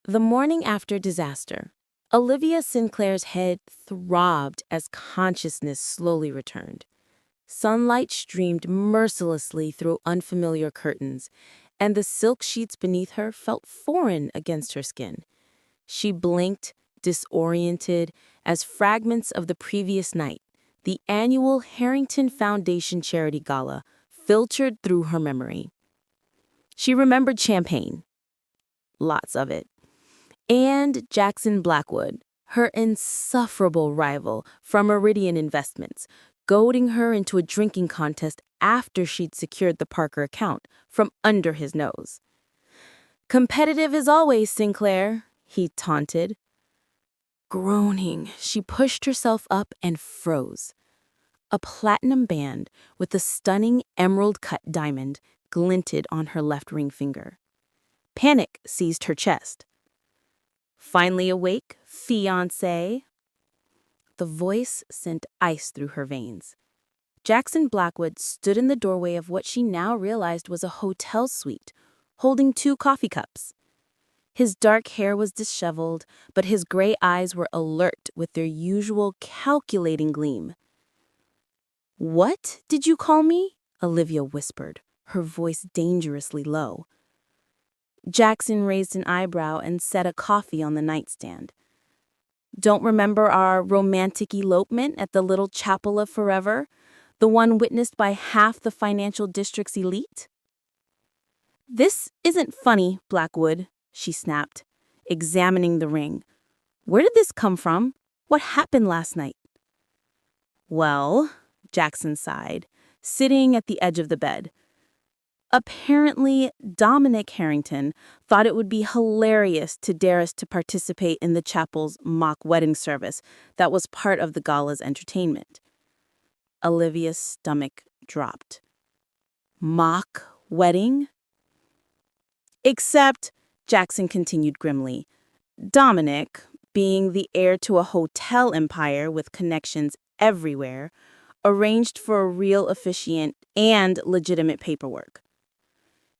The morning after disaster, Olivia Sinclair's head throbbed as consciousness slowly returned. Sunlight streamed mercilessly through unfamiliar curtains, and the silk sheets beneath her felt foreign against her skin. She blinked, disoriented, as fragments of the previous night, the annual Harrington Foundation Charity Gala, filtered through her memory. She remembered champagne, lots of it, and Jackson Blackwood, her insufferable rival from Meridian Investments, goading her into a drinking contest after she'd secured the Parker account from under his nose. "Competitive as always, Sinclair," he taunted. Groaning, she pushed herself up and froze. A platinum band with a stunning emerald-cut diamond glinted on her left ring finger. Panic seized her chest. "Finally awake, fiancé?" The voice sent ice through her veins. Jackson Blackwood stood in the doorway of what she now realized was a hotel suite, holding 2 coffee cups. His dark hair was disheveled, but his gray eyes were alert with their usual calculating gleam. "What did you call me?" Olivia whispered, her voice dangerously low. Jackson raised an eyebrow and set a coffee on the nightstand. "Don't remember our romantic elopement at the Little Chapel of Forever, the one witnessed by half the financial district's elite?" "This isn't funny, Blackwood," she snapped, examining the ring. "Where did this come from? What happened last night?" "Well," Jackson sighed, sitting at the edge of the bed. "Apparently, Dominic Harrington thought it would be hilarious to dare us to participate in the chapel's mock wedding service that was part of the gala's entertainment." Olivia's stomach dropped. "Mock wedding?" "Except," Jackson continued grimly, "Dominic, being the heir to a hotel empire with connections everywhere, arranged for a real officiant and legitimate paperwork.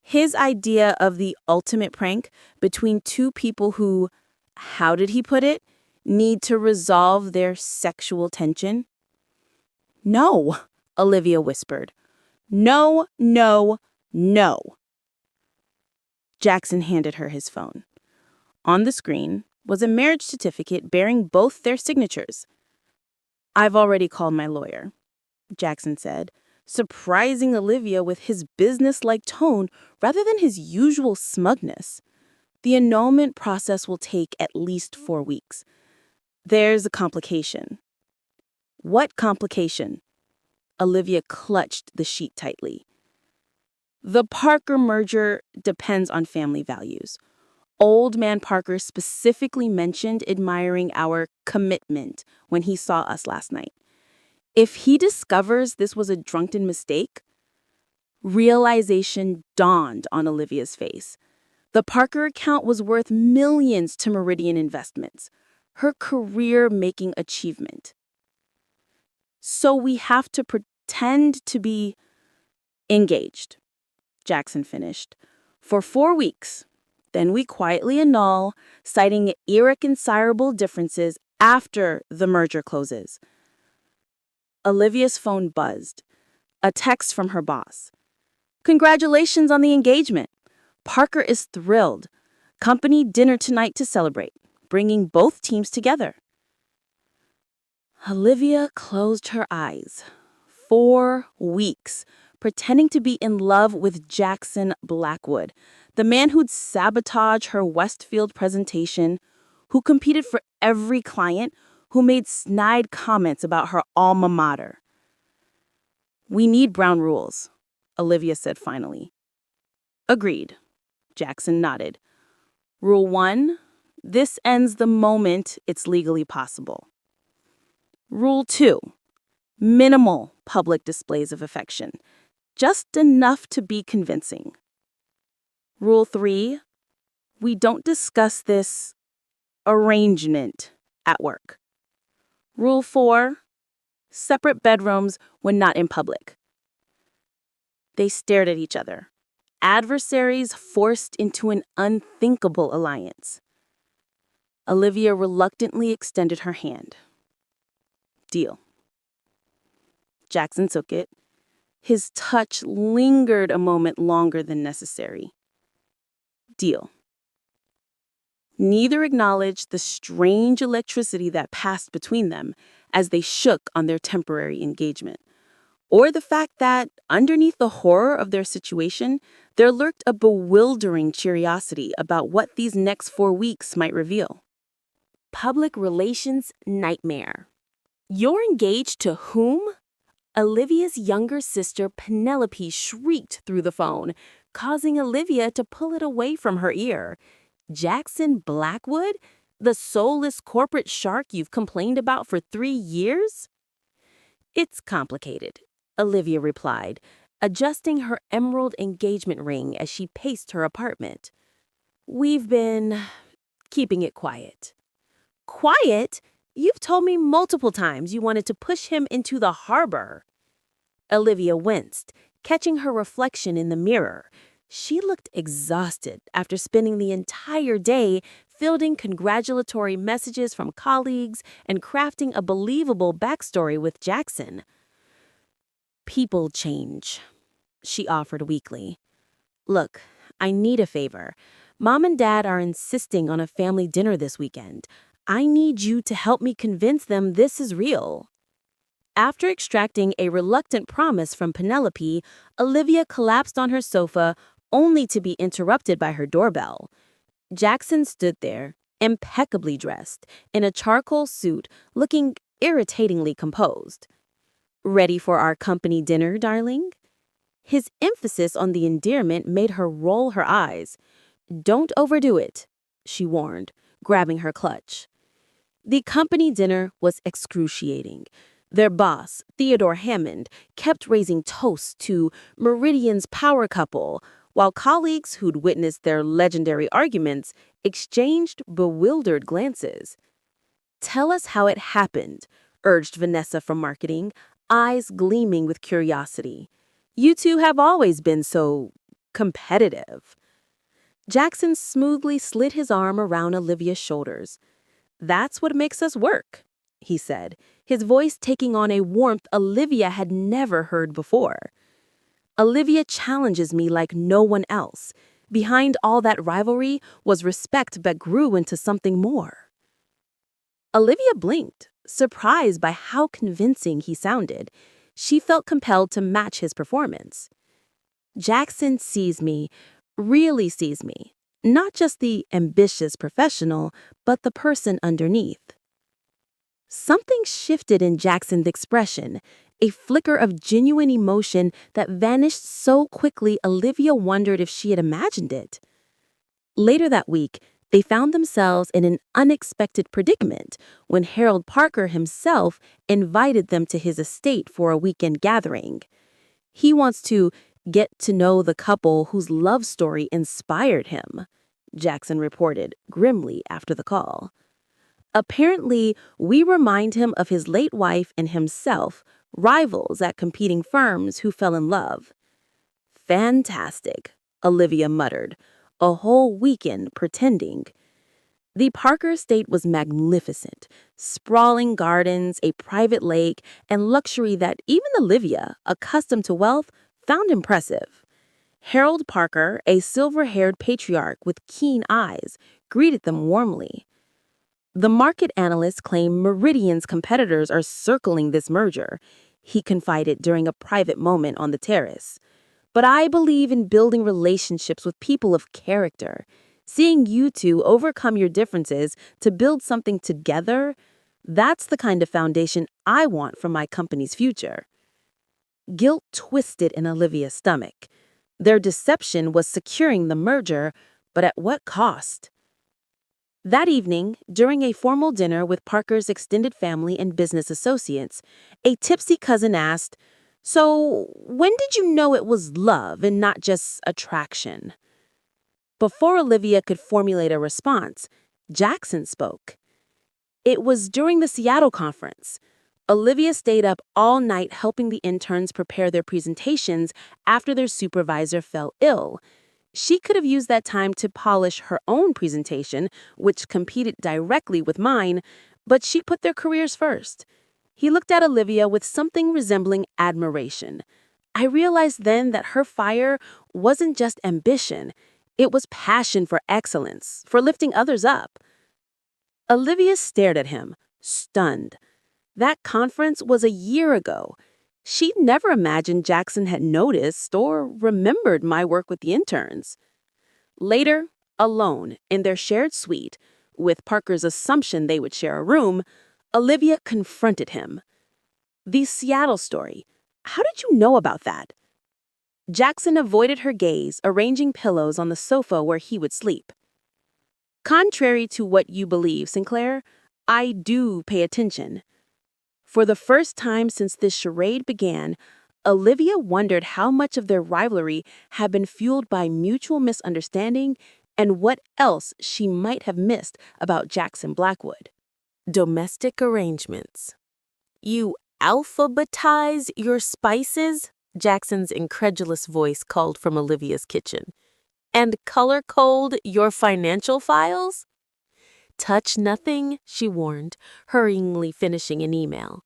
His idea of the ultimate prank between 2 people who, how did he put it, need to resolve their sexual tension." "No," Olivia whispered. "No, no, no." Jackson handed her his phone. On the screen was a marriage certificate bearing both their signatures. "I've already called my lawyer," Jackson said, surprising Olivia with his business-like tone rather than his usual smugness. "The annulment process will take at least 4 weeks. There's a complication." "What complication?" Olivia clutched the sheet tightly. "The Parker merger depends on family values. Old man Parker specifically mentioned admiring our commitment when he saw us last night. If he discovers this was a drunken mistake..." Realization dawned on Olivia's face. The Parker account was worth millions to Meridian Investments, her career-making achievement. "So we have to pretend to be engaged," Jackson finished, "for 4 weeks. Then we quietly annul, citing irreconcilable differences after the merger closes." Olivia's phone buzzed. A text from her boss. "Congratulations on the engagement. Parker is thrilled. Company dinner tonight to celebrate, bringing both teams together." Olivia closed her eyes. 4 weeks, pretending to be in love with Jackson Blackwood, the man who'd sabotage her Westfield presentation, who competed for every client, who made snide comments about her alma mater. "We need brown rules," Olivia said finally. "Agreed," Jackson nodded. "Rule 1, this ends the moment it's legally possible. Rule 2, minimal public displays of affection, just enough to be convincing. Rule 3, we don't discuss this arrangement at work. Rule 4, separate bedrooms when not in public." They stared at each other, adversaries forced into an unthinkable alliance. Olivia reluctantly extended her hand. Deal. Jackson took it. His touch lingered a moment longer than necessary. Deal. Neither acknowledged the strange electricity that passed between them as they shook on their temporary engagement, or the fact that, underneath the horror of their situation, there lurked a bewildering curiosity about what these next 4 weeks might reveal. Public relations nightmare. You're engaged to whom? Olivia's younger sister Penelope shrieked through the phone, causing Olivia to pull it away from her ear. Jackson Blackwood? The soulless corporate shark you've complained about for 3 years? It's complicated, Olivia replied, adjusting her emerald engagement ring as she paced her apartment. We've been keeping it quiet. Quiet? You've told me multiple times you wanted to push him into the harbor. Olivia winced, catching her reflection in the mirror. She looked exhausted after spending the entire day fielding congratulatory messages from colleagues and crafting a believable backstory with Jackson. People change, she offered weakly. Look, I need a favor. Mom and Dad are insisting on a family dinner this weekend. I need you to help me convince them this is real. After extracting a reluctant promise from Penelope, Olivia collapsed on her sofa, only to be interrupted by her doorbell. Jackson stood there, impeccably dressed, in a charcoal suit, looking irritatingly composed. Ready for our company dinner, darling? His emphasis on the endearment made her roll her eyes. Don't overdo it, she warned, grabbing her clutch. The company dinner was excruciating. Their boss, Theodore Hammond, kept raising toasts to Meridian's power couple, while colleagues who'd witnessed their legendary arguments exchanged bewildered glances. Tell us how it happened, urged Vanessa from marketing, eyes gleaming with curiosity. You two have always been so competitive. Jackson smoothly slid his arm around Olivia's shoulders. That's what makes us work, he said, his voice taking on a warmth Olivia had never heard before. Olivia challenges me like no one else. Behind all that rivalry was respect that grew into something more. Olivia blinked, surprised by how convincing he sounded. She felt compelled to match his performance. Jackson sees me, really sees me, not just the ambitious professional, but the person underneath. Something shifted in Jackson's expression, a flicker of genuine emotion that vanished so quickly Olivia wondered if she had imagined it. Later that week, they found themselves in an unexpected predicament when Harold Parker himself invited them to his estate for a weekend gathering. He wants to get to know the couple whose love story inspired him, Jackson reported grimly after the call. Apparently, we remind him of his late wife and himself, rivals at competing firms who fell in love. Fantastic, Olivia muttered, a whole weekend pretending. The Parker estate was magnificent, sprawling gardens, a private lake, and luxury that even Olivia, accustomed to wealth, found impressive. Harold Parker, a silver-haired patriarch with keen eyes, greeted them warmly. The market analysts claim Meridian's competitors are circling this merger, he confided during a private moment on the terrace. But I believe in building relationships with people of character. Seeing you two overcome your differences to build something together, that's the kind of foundation I want for my company's future. Guilt twisted in Olivia's stomach. Their deception was securing the merger, but at what cost? That evening, during a formal dinner with Parker's extended family and business associates, a tipsy cousin asked, "So, when did you know it was love and not just attraction?" Before Olivia could formulate a response, Jackson spoke. It was during the Seattle conference. Olivia stayed up all night helping the interns prepare their presentations after their supervisor fell ill. She could have used that time to polish her own presentation, which competed directly with mine, but she put their careers first. He looked at Olivia with something resembling admiration. I realized then that her fire wasn't just ambition, it was passion for excellence, for lifting others up. Olivia stared at him, stunned. That conference was a year ago. She'd never imagined Jackson had noticed or remembered my work with the interns. Later, alone, in their shared suite, with Parker's assumption they would share a room, Olivia confronted him. The Seattle story. How did you know about that? Jackson avoided her gaze, arranging pillows on the sofa where he would sleep. Contrary to what you believe, Sinclair, I do pay attention. For the first time since this charade began, Olivia wondered how much of their rivalry had been fueled by mutual misunderstanding and what else she might have missed about Jackson Blackwood. Domestic arrangements. You alphabetize your spices? Jackson's incredulous voice called from Olivia's kitchen. And color-code your financial files? Touch nothing, she warned, hurriedly finishing an email.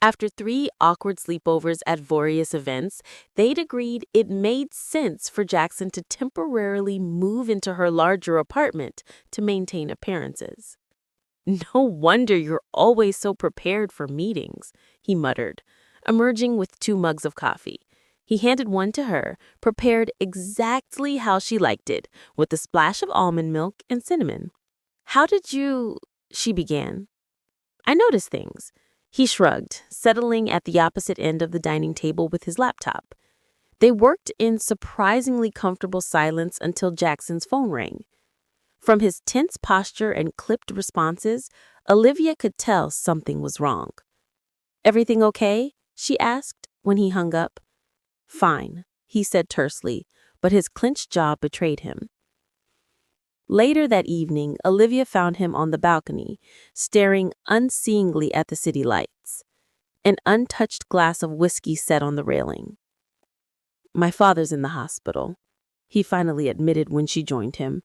After 3 awkward sleepovers at various events, they'd agreed it made sense for Jackson to temporarily move into her larger apartment to maintain appearances. No wonder you're always so prepared for meetings, he muttered, emerging with 2 mugs of coffee. He handed one to her, prepared exactly how she liked it, with a splash of almond milk and cinnamon. How did you... she began. I noticed things. He shrugged, settling at the opposite end of the dining table with his laptop. They worked in surprisingly comfortable silence until Jackson's phone rang. From his tense posture and clipped responses, Olivia could tell something was wrong. Everything okay? She asked when he hung up. Fine, he said tersely, but his clenched jaw betrayed him. Later that evening, Olivia found him on the balcony, staring unseeingly at the city lights. An untouched glass of whiskey set on the railing. My father's in the hospital, he finally admitted when she joined him.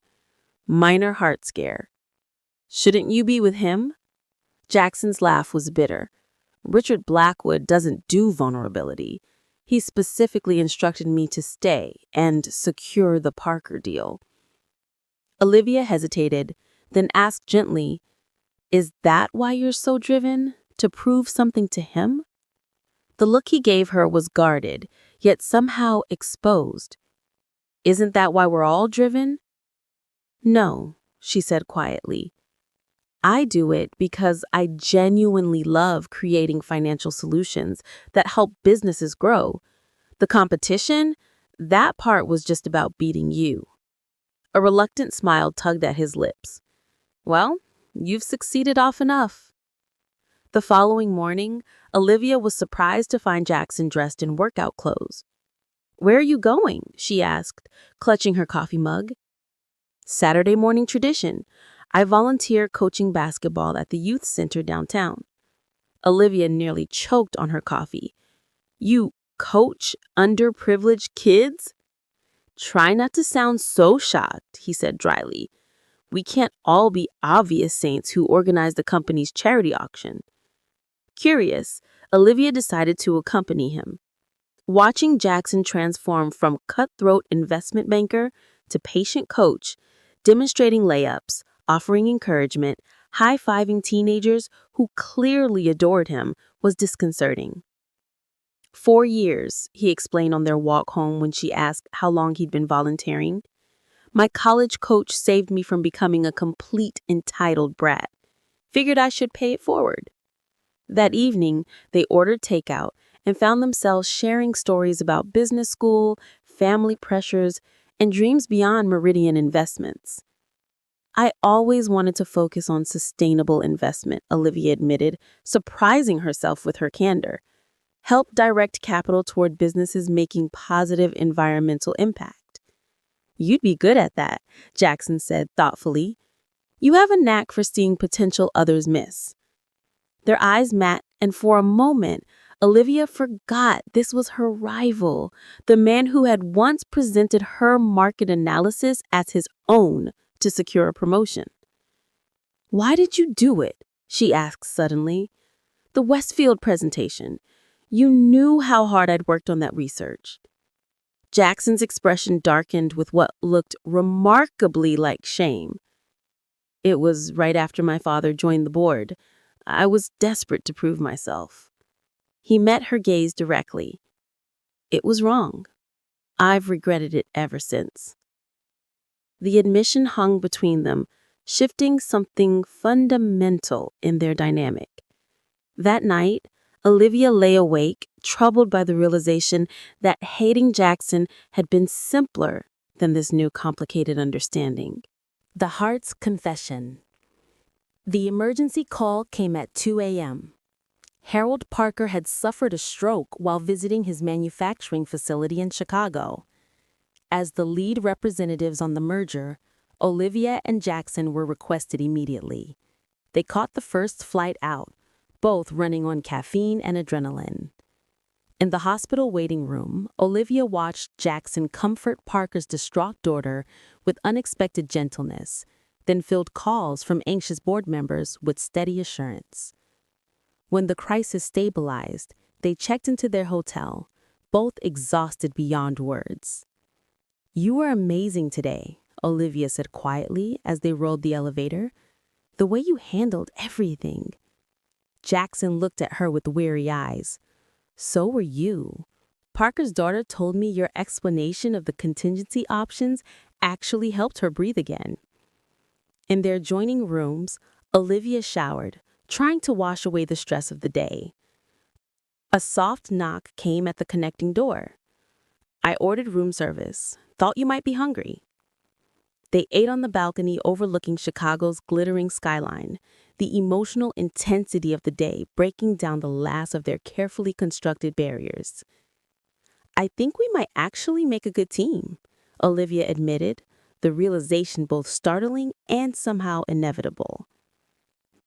Minor heart scare. Shouldn't you be with him? Jackson's laugh was bitter. Richard Blackwood doesn't do vulnerability. He specifically instructed me to stay and secure the Parker deal. Olivia hesitated, then asked gently, Is that why you're so driven? To prove something to him? The look he gave her was guarded, yet somehow exposed. Isn't that why we're all driven? No, she said quietly. I do it because I genuinely love creating financial solutions that help businesses grow. The competition, that part was just about beating you. A reluctant smile tugged at his lips. Well, you've succeeded often enough. The following morning, Olivia was surprised to find Jackson dressed in workout clothes. Where are you going? She asked, clutching her coffee mug. Saturday morning tradition. I volunteer coaching basketball at the youth center downtown. Olivia nearly choked on her coffee. You coach underprivileged kids? Try not to sound so shocked, he said dryly. We can't all be obvious saints who organize the company's charity auction. Curious, Olivia decided to accompany him. Watching Jackson transform from cutthroat investment banker to patient coach, demonstrating layups, offering encouragement, high-fiving teenagers who clearly adored him, was disconcerting. 4 years, he explained on their walk home when she asked how long he'd been volunteering. My college coach saved me from becoming a complete entitled brat. Figured I should pay it forward. That evening, they ordered takeout and found themselves sharing stories about business school, family pressures, and dreams beyond Meridian investments. I always wanted to focus on sustainable investment, Olivia admitted, surprising herself with her candor. Help direct capital toward businesses making positive environmental impact. You'd be good at that, Jackson said thoughtfully. You have a knack for seeing potential others miss. Their eyes met, and for a moment, Olivia forgot this was her rival, the man who had once presented her market analysis as his own to secure a promotion. "Why did you do it?" she asked suddenly. "The Westfield presentation. You knew how hard I'd worked on that research." Jackson's expression darkened with what looked remarkably like shame. "It was right after my father joined the board. I was desperate to prove myself." He met her gaze directly. "It was wrong. I've regretted it ever since." The admission hung between them, shifting something fundamental in their dynamic. That night, Olivia lay awake, troubled by the realization that hating Jackson had been simpler than this new complicated understanding. The Heart's Confession. The emergency call came at 2 a.m. Harold Parker had suffered a stroke while visiting his manufacturing facility in Chicago. As the lead representatives on the merger, Olivia and Jackson were requested immediately. They caught the first flight out, both running on caffeine and adrenaline. In the hospital waiting room, Olivia watched Jackson comfort Parker's distraught daughter with unexpected gentleness, then fielded calls from anxious board members with steady assurance. When the crisis stabilized, they checked into their hotel, both exhausted beyond words. "You were amazing today," Olivia said quietly as they rode the elevator. "The way you handled everything." Jackson looked at her with weary eyes. "So were you. Parker's daughter told me your explanation of the contingency options actually helped her breathe again." In their adjoining rooms, Olivia showered, trying to wash away the stress of the day. A soft knock came at the connecting door. "I ordered room service. Thought you might be hungry." They ate on the balcony overlooking Chicago's glittering skyline, the emotional intensity of the day breaking down the last of their carefully constructed barriers. "I think we might actually make a good team," Olivia admitted, the realization both startling and somehow inevitable.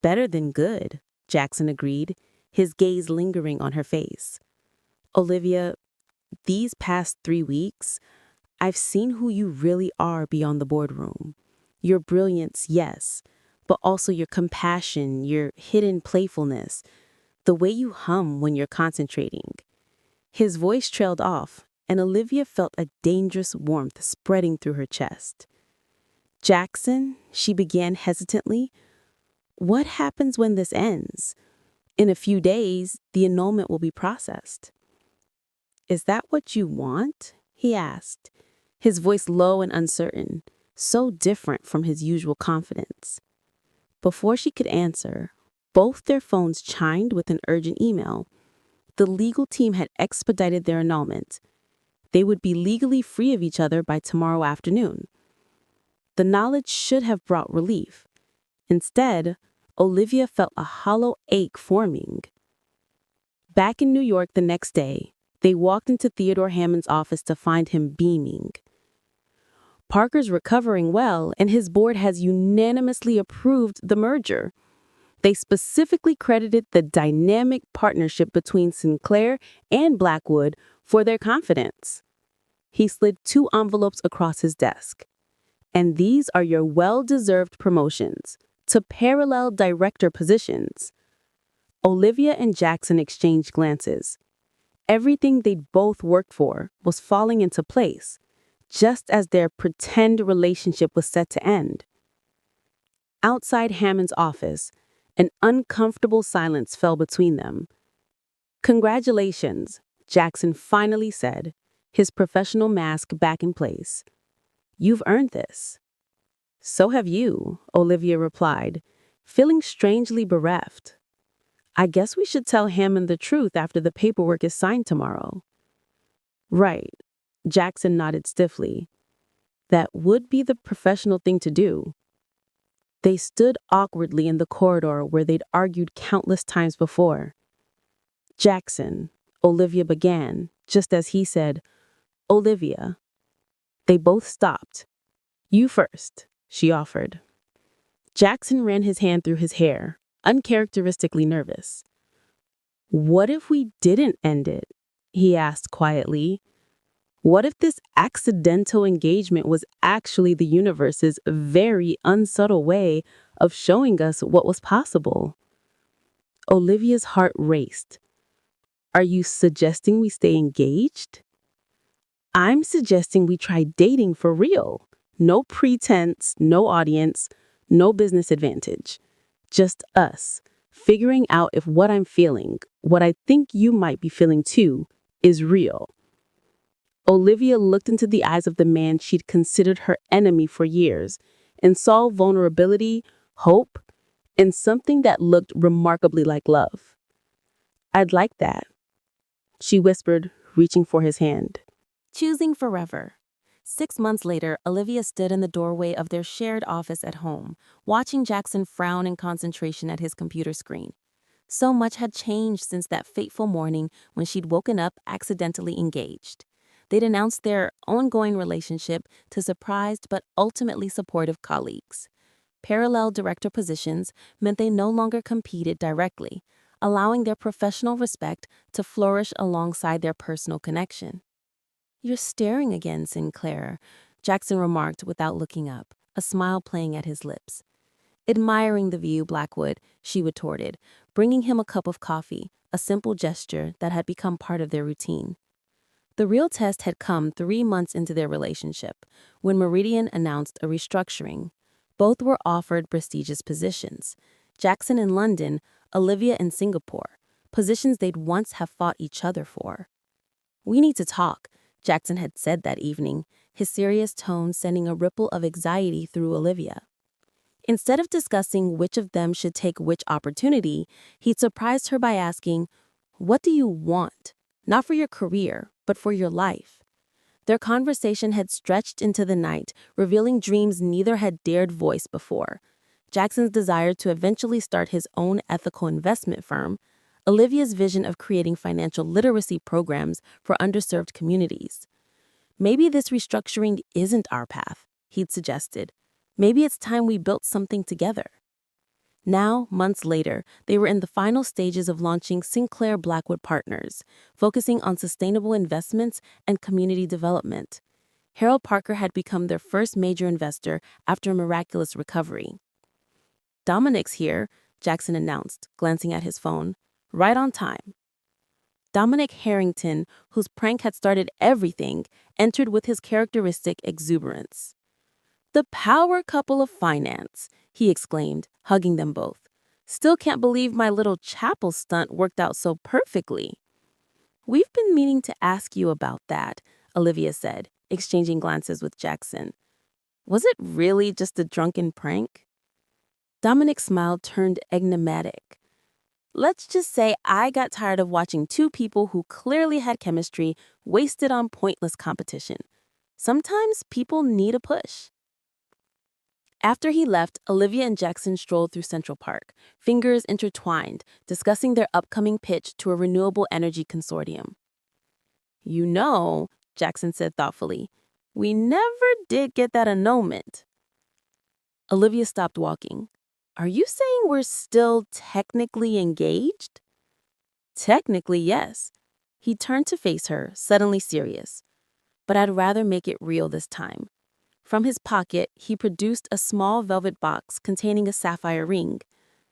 "Better than good," Jackson agreed, his gaze lingering on her face. "Olivia, these past 3 weeks, I've seen who you really are beyond the boardroom. Your brilliance, yes, but also your compassion, your hidden playfulness, the way you hum when you're concentrating." His voice trailed off, and Olivia felt a dangerous warmth spreading through her chest. "Jackson," she began hesitantly, "what happens when this ends? In a few days, the annulment will be processed." "Is that what you want?" he asked, his voice low and uncertain, so different from his usual confidence. Before she could answer, both their phones chimed with an urgent email. The legal team had expedited their annulment. They would be legally free of each other by tomorrow afternoon. The knowledge should have brought relief. Instead, Olivia felt a hollow ache forming. Back in New York the next day, they walked into Theodore Hammond's office to find him beaming. "Parker's recovering well, and his board has unanimously approved the merger." They specifically credited the dynamic partnership between Sinclair and Blackwood for their confidence. He slid 2 envelopes across his desk. "And these are your well-deserved promotions to parallel director positions." Olivia and Jackson exchanged glances. Everything they'd both worked for was falling into place, just as their pretend relationship was set to end. Outside Hammond's office, an uncomfortable silence fell between them. "Congratulations," Jackson finally said, his professional mask back in place. "You've earned this." "So have you," Olivia replied, feeling strangely bereft. "I guess we should tell Hammond the truth after the paperwork is signed tomorrow." "Right," Jackson nodded stiffly. "That would be the professional thing to do." They stood awkwardly in the corridor where they'd argued countless times before. "Jackson," Olivia began, just as he said, "Olivia." They both stopped. "You first," she offered. Jackson ran his hand through his hair, uncharacteristically nervous. What if we didn't end it? He asked quietly. What if this accidental engagement was actually the universe's very unsubtle way of showing us what was possible? Olivia's heart raced. Are you suggesting we stay engaged? I'm suggesting we try dating for real. No pretense, no audience, no business advantage. Just us, figuring out if what I'm feeling, what I think you might be feeling too, is real. Olivia looked into the eyes of the man she'd considered her enemy for years and saw vulnerability, hope, and something that looked remarkably like love. I'd like that, she whispered, reaching for his hand. Choosing forever. 6 months later, Olivia stood in the doorway of their shared office at home, watching Jackson frown in concentration at his computer screen. So much had changed since that fateful morning when she'd woken up accidentally engaged. They'd announced their ongoing relationship to surprised but ultimately supportive colleagues. Parallel director positions meant they no longer competed directly, allowing their professional respect to flourish alongside their personal connection. You're staring again, Sinclair, Jackson remarked without looking up, a smile playing at his lips. Admiring the view, Blackwood, she retorted, bringing him a cup of coffee, a simple gesture that had become part of their routine. The real test had come 3 months into their relationship, when Meridian announced a restructuring. Both were offered prestigious positions. Jackson in London, Olivia in Singapore, positions they'd once have fought each other for. We need to talk, Jackson had said that evening, his serious tone sending a ripple of anxiety through Olivia. Instead of discussing which of them should take which opportunity, he'd surprised her by asking, "What do you want? Not for your career, but for your life." Their conversation had stretched into the night, revealing dreams neither had dared voice before. Jackson's desire to eventually start his own ethical investment firm, Olivia's vision of creating financial literacy programs for underserved communities. Maybe this restructuring isn't our path, he'd suggested. Maybe it's time we built something together. Now, months later, they were in the final stages of launching Sinclair Blackwood Partners, focusing on sustainable investments and community development. Harold Parker had become their first major investor after a miraculous recovery. "Dominic's here," Jackson announced, glancing at his phone. "Right on time." Dominic Harrington, whose prank had started everything, entered with his characteristic exuberance. "The power couple of finance," he exclaimed, hugging them both. "Still can't believe my little chapel stunt worked out so perfectly." "We've been meaning to ask you about that," Olivia said, exchanging glances with Jackson. "Was it really just a drunken prank?" Dominic's smile turned enigmatic. "Let's just say I got tired of watching two people who clearly had chemistry wasted on pointless competition. Sometimes people need a push." After he left, Olivia and Jackson strolled through Central Park, fingers intertwined, discussing their upcoming pitch to a renewable energy consortium. "You know," Jackson said thoughtfully, "we never did get that annulment." Olivia stopped walking. "Are you saying we're still technically engaged?" "Technically, yes." He turned to face her, suddenly serious. "But I'd rather make it real this time." From his pocket, he produced a small velvet box containing a sapphire ring.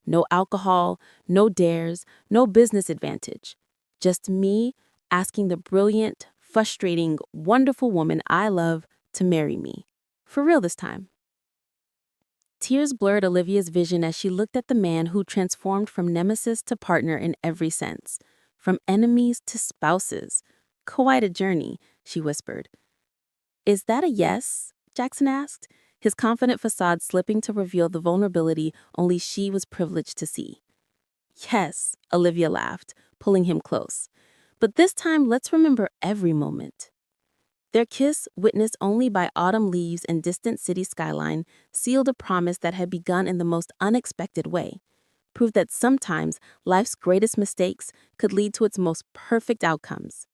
No alcohol, no dares, no business advantage. Just me asking the brilliant, frustrating, wonderful woman I love to marry me. For real this time. Tears blurred Olivia's vision as she looked at the man who transformed from nemesis to partner in every sense. From enemies to spouses. Quite a journey, she whispered. "Is that a yes?" Jackson asked, his confident facade slipping to reveal the vulnerability only she was privileged to see. "Yes," Olivia laughed, pulling him close. "But this time, let's remember every moment." Their kiss, witnessed only by autumn leaves and distant city skyline, sealed a promise that had begun in the most unexpected way, proved that sometimes life's greatest mistakes could lead to its most perfect outcomes.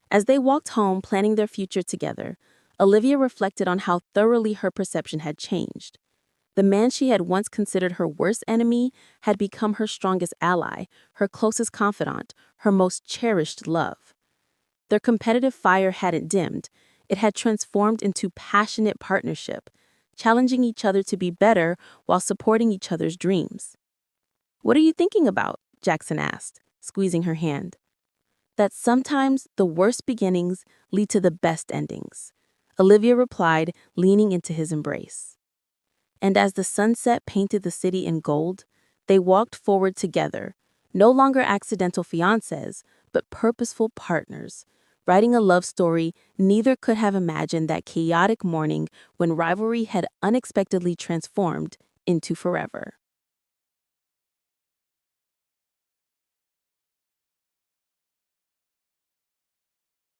As they walked home, planning their future together, Olivia reflected on how thoroughly her perception had changed. The man she had once considered her worst enemy had become her strongest ally, her closest confidant, her most cherished love. Their competitive fire hadn't dimmed, it had transformed into passionate partnership, challenging each other to be better while supporting each other's dreams. "What are you thinking about?" Jackson asked, squeezing her hand. "That sometimes the worst beginnings lead to the best endings," Olivia replied, leaning into his embrace. And as the sunset painted the city in gold, they walked forward together, no longer accidental fiancés, but purposeful partners, writing a love story neither could have imagined that chaotic morning when rivalry had unexpectedly transformed into forever.